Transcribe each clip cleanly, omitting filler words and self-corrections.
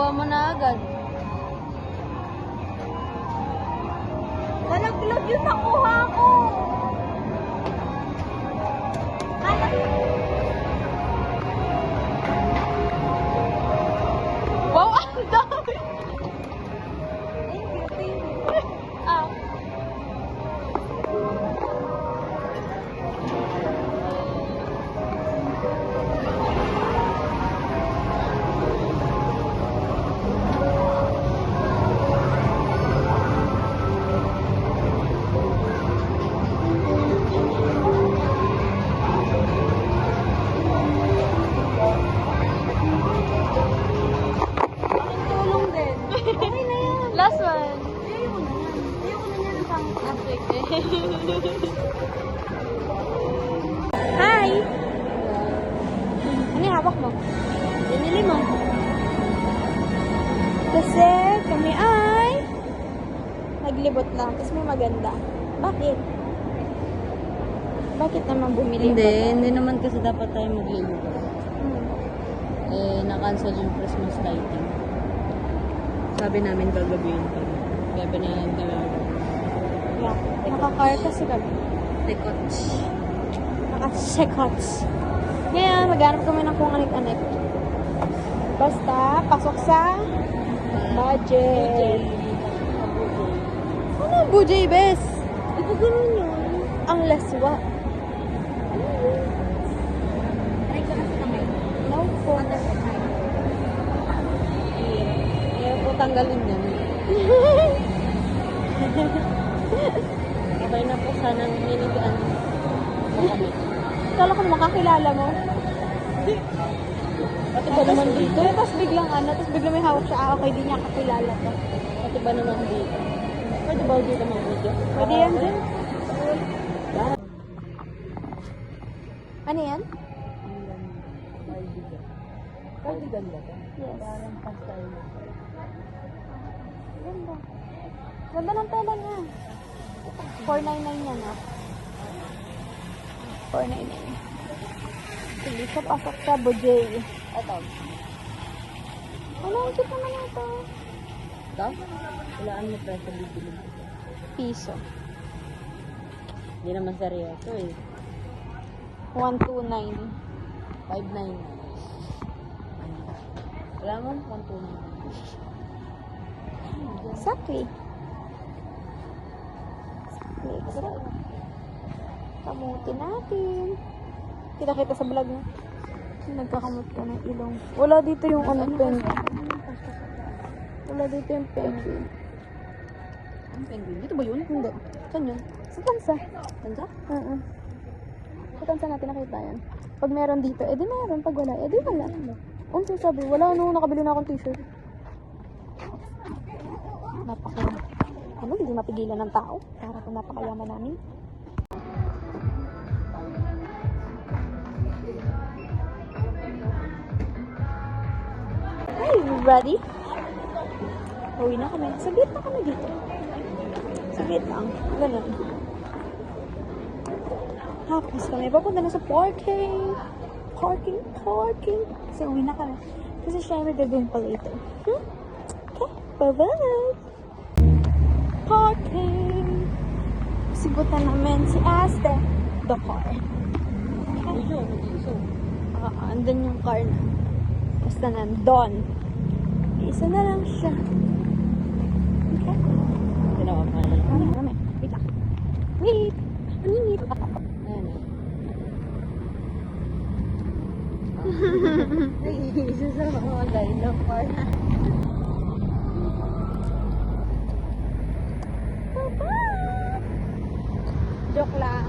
Nakuha mo na agad. Nalaglag yung nakuha ko. Wow, ang dami! Thank you. Ah. Tulong din. Okay na yan. Last one. Ayoko na yan. Ayoko na yan. Ang pangit. Hi! Ano yung hawak mo? Binili mo. Kasi kami ay naglibot lang. Tapos may maganda. Bakit? Bakit naman bumili Hindi, ba? hindi naman kasi dapat tayo magliligo. Hmm. Eh, na-cancel yung Christmas lighting. Sabi namin gagabihin pa. Kaya pinayagan kami. Yeah. Nakakar kasi kami. Tekots. Nakasekots. Ngayon, maghanap kami ng kung anik-anik. Basta, pasok sa budget. Ano ang bujay, bes? Di ba ganun yun? Ang laswa. Try ko na sa kamay. No po. Kaya po tanggalin yan. Okay na po sana niligaan mo kami. Kala ko makakilala mo. Pati ba naman dito? Tapos biglang tapos biglang may hawak siya. Okay, di niya kakilala to. Pati ba naman dito? Pwede ba dito mag-video? Pwede yan din. Ano yan? Cardigan ba ito? Yes. Parang pastel. Ganda. Ganda ng tela niya. 499 yan, 499. Sige, sa pasok sa Bujay. Ito. Ano, ang cute naman ito. Ito? Walaan mo presyo bibili. Piso. Hindi naman seryoso eh. 129. 5.9. Wala mo? 1.2. Exactly. Exactly. Kamuti natin. Kita-kita sa vlog mo. Nagkakamot ka ng ilong. Wala dito yung pen. Wala dito yung penguin. Ang penguin? Dito ba yun? Hindi. Saan yun? Sa tansa. Tansa? Sa tansa natin nakita yan. Pag meron dito, edi meron. Pag wala, edi wala. Ano sabi? Wala, nakabili na akong t-shirt. Hindi mapigilan ng tao. Para kung napakayaman namin. Hi, ready? Uwi na kami. Saglit na kami dito. Saglit lang. Ganun. Tapos kami papunta na sa parking. Parking. Kasi uwi na kami. Kasi syempre gagawin pa later. Okay? Bye-bye! Parking! Sibutan namin si Aste. The car. Video, nag-iiso. Andun yung car na. Basta nandun. Isa na lang siya. Okay? Ginawa pa na. Kami. Wait lang. Wait! Wait! Nag-iiso sa mga dialogue part. Joke lang.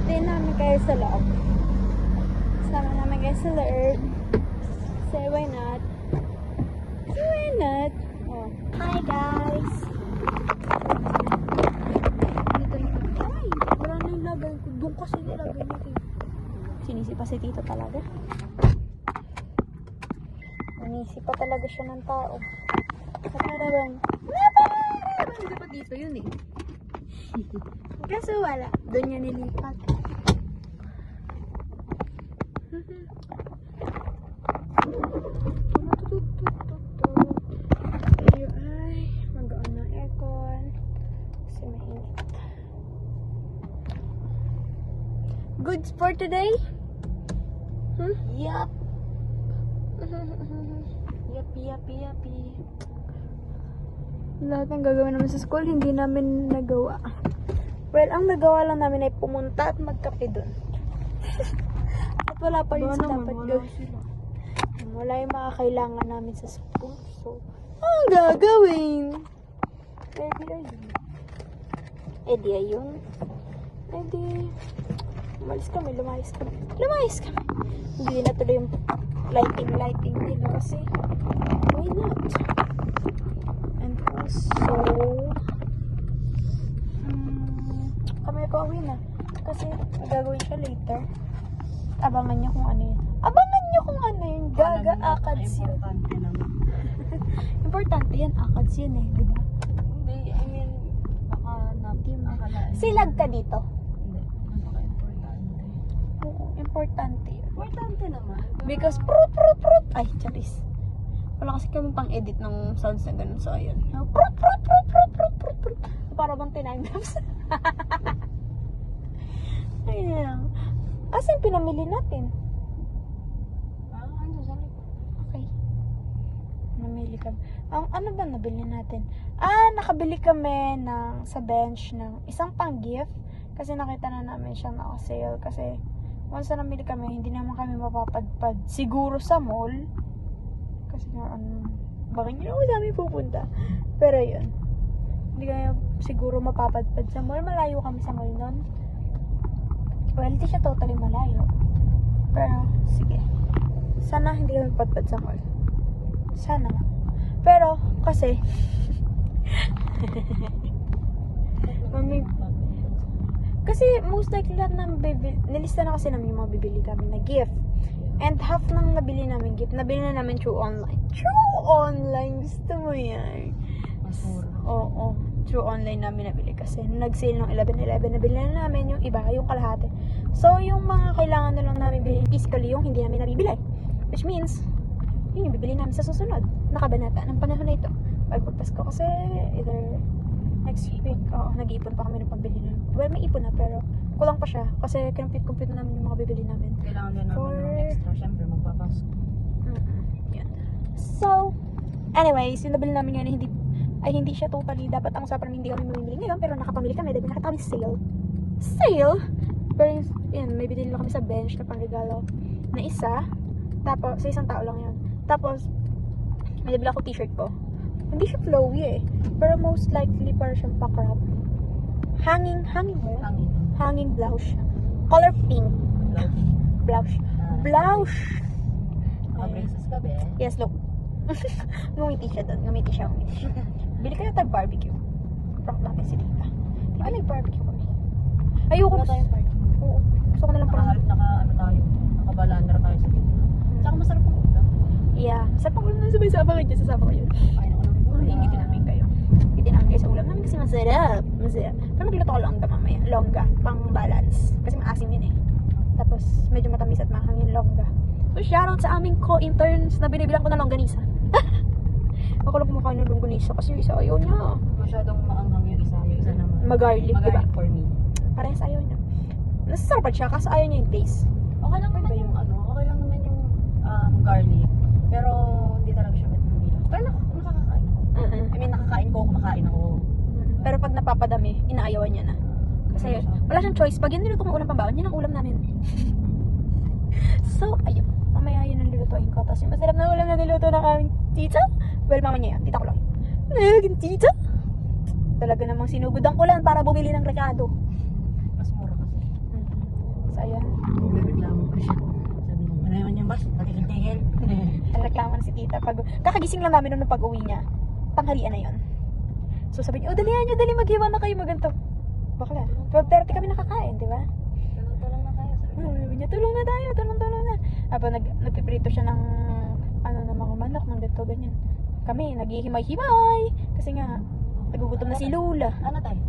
Hindi namin kayo sa loob. Sama namin kayo sa loob. Say why not? Say why not? Oh. Hi guys! Dito na. Ay! Wala na yung lagay ko. Doon kasi nilagay natin. Sinisi pa si Tito talaga. Sinisi pa talaga siya ng tao. Kaparaban. Hindi pa dito yun eh. Kaso wala. Doon niya nilipat. today? Yup. Yuppie. Lahat ng gagawin namin sa school, hindi namin nagawa. Well, ang nagawa lang namin ay pumunta at magkape doon. At wala pa rin sa dapat gawin. Wala yung mga kailangan namin sa school. So, ang gagawin? Edi ayun. Umalis kami, lumayas kami. Hindi na tuloy yung lighting nila kasi why not? And also, kami pa uwi na. Kasi gagawin siya later. Abangan niyo kung ano yun. Gaga akads yun. Importante naman. Importante yan, akads yun eh, di ba? Hindi, I mean, baka akalain. Silag ka dito. Hindi, napaka-importante. Oo, importante yun. Importante naman. Because ay, charis. Wala kasi kami pang edit ng sounds na ganun. So, ayun. Para bang tinime-lapse. Ayun. Kasi yung pinamili natin. Ano sa likod? Okay. Namili kami. Ano ba nabili natin? Nakabili kami sa bench ng isang pang-gift. Kasi nakita na namin siya naka-sale. Kasi once na namili kami, hindi naman kami mapapadpad. Siguro sa mall. Kasi nga, bakit nyo naman sa amin pupunta? Pero yun. Hindi kami siguro mapapadpad sa mall. Malayo kami sa mall nun. Well, hindi siya totally malayo. Pero, sige. Sana hindi kami mapadpad sa mall. Sana. Pero, kasi, kasi most likely lahat ng nilista na kasi namin yung mga bibili kami na gift. And half ng nabili namin gift, nabili na namin through online. Gusto mo yan? Masura. Oo. Through online namin nabili kasi nag-sale ng 11/11, nabili na namin yung iba, yung kalahati. So, yung mga kailangan na lang namin bilhin physically, yung hindi namin nabibili. Which means, yun yung bibili namin sa susunod. Nakabanata ng panahon na ito. Pagpasko kasi either next week, nag-iipon pa kami ng pambili na. Well, may ipon na pero kulang pa siya kasi kinumpit na namin yung mga bibili namin. Kailangan din namin ng extra. Siyempre, magpapasok. Yan. So, anyways, yung nabili namin ngayon hindi siya totally dapat ang usapan namin hindi kami mamimili ngayon pero nakapamili kami dahil nakita kami sale. Pero yun, may binili lang kami sa bench na pangregalo na isa. Tapos, sa isang tao lang yun. Tapos, may nabili ako t-shirt ko. Hindi siya flowy eh. Pero most likely para siyang pa-crop. Hanging blouse siya. Color pink. Blouse. Naka-braces ka ba eh? Yes, look. Ngumiti siya doon. Ngumiti siya. Bili kayo tayo barbecue. Prank natin si Tita. Tita, may barbecue kami. Ayoko. Wala tayong party. Oo. Gusto ko na lang prank. Naka-balander tayo sa gitna. Tsaka masarap ang ulam. Yeah. Sa pangulam na sabay sa abangan dyan. Sasama ko yun. Kain ako ng ulam. Ingitin namin kayo. Ingitin namin kayo sa ulam namin kasi masarap. Pero magluto ko longga mamaya. Longga. Pang balance. Kasi maasim yun eh. Tapos medyo matamis at mahang yung longga. So shoutout sa aming co-interns na binibilang ko na longganisa. Ako lang kumakain ng longganisa kasi yung isa ayaw niya. Masyadong maanghang yung isa. Yung isa naman. Magarlic, diba? Magarlic for me. Parehas ayaw niya. Nasasarapan siya kasi ayaw niya yung taste. Okay lang naman yung garlic. Pero hindi talaga siya matulog. Pero nakakakain. I mean, kumakain ako. Pero pag napapadami, inaayawan niya na. Kasi yun, wala siyang choice. Pag yun nilutong ulam pambaon, yun ang ulam namin. So, ayun. Mamaya yun ang lulutuin ko. Tapos yung masarap na ulam na niluto ng aming tita. Well, mama niya yan. Tita ko lang. Naging tita. Talaga namang sinugod ang ulan para bumili ng rekado. Mas mura kasi. So, ayun. Nagreklamo pa siya. Sabi niya, ano naman yung bus? Patigil-tigil. Nagreklamo si tita. Kakagising lang namin nung pag-uwi niya. Tanghalian na yun. So, sabi niya, dalihan niyo, dali, maghiwa na kayo, maganto. Bakla. 12:30 kami nakakain, di ba? Tulong na tayo. Sabi niya, tulong na tayo, tulong na. Habang nagpiprito siya ng mga manok, ng ganito, ganyan. Kami, naghihimay-himay. Kasi nga, nagugutom na si Lula. Ano tayo?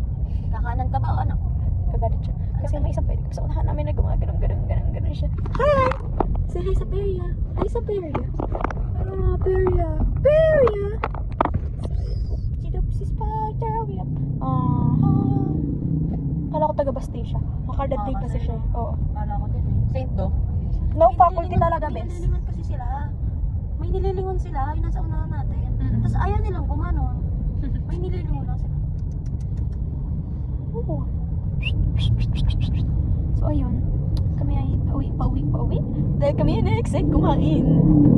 Kakanan ka ba o ano? Kagalit siya. Kasi may isang pwede. Sa unahan namin ganun siya. Hi! Say hi sa Peria. Hi sa Peria. Peria. Si Spider. Kala ko taga-Bastille siya. Makadaday kasi siya. Oo. Kala ko din eh. Saint Do? No faculty talaga, May bes. nililingon kasi sila. May nililingon sila, yung nasa unahan natin. Mm-mm. Tapos ayaw nilang gumanon. May nililingon lang sila. Oo. So, ayun. Kami ay pauwi. Dahil kami ay na-excite kumain.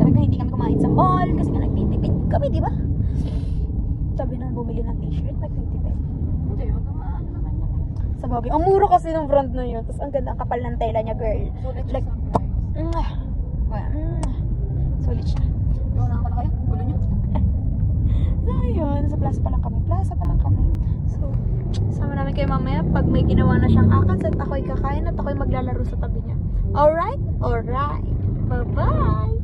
Talaga hindi kami kumain sa mall kasi nga nagtitipid kami, di ba? Sabi na bumili ng t-shirt, nagtitipid. Hindi, wag kang maano naman yan. Sa bagay. Ang mura kasi ng brand na yun. Tapos ang ganda, ang kapal ng tela niya, girl. Sulit siya Like, sa price. Sulit siya. Yung na pala kayo, gulo nyo. So, ayun. Sa plaza pa lang kami. So, sama namin kayo mamaya pag may ginawa na siyang akas at ako'y kakain at ako'y maglalaro sa tabi niya. Alright? Alright. Bye-bye!